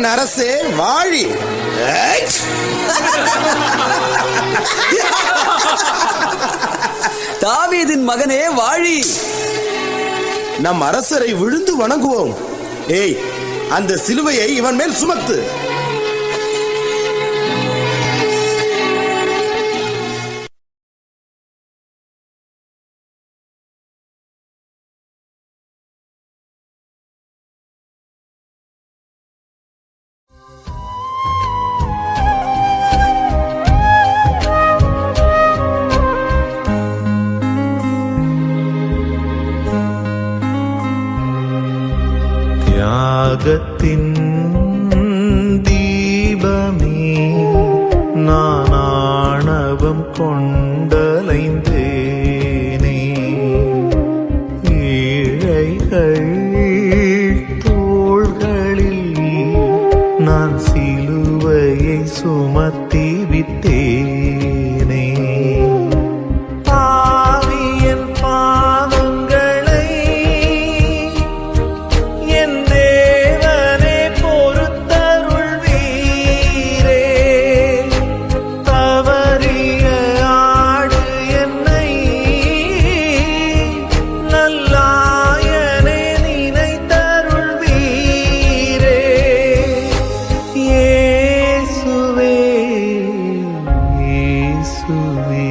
என் அரசே வாழி. தாவீதின் மகனே வாழி. நம் அரசரை விழுந்து வணங்குவோம். ஏய், அந்த சிலுவையை இவன் மேல் சுமத்து. தியாகத்தின் தீபமே, நான் ஆணவம் கொண்டலைந்தேனே. ஏழைகள் தோள்களில் நான் சிலுவையை சுமத்தி விட்டேனே. பாவியன் பாவங்களை என் தேவனே பொறுத்தருள்வீரே. தவறிய ஆடு என்னை நல்லாயனே நினைத்தருள்வீரே. இயேசுவே, இயேசுவே.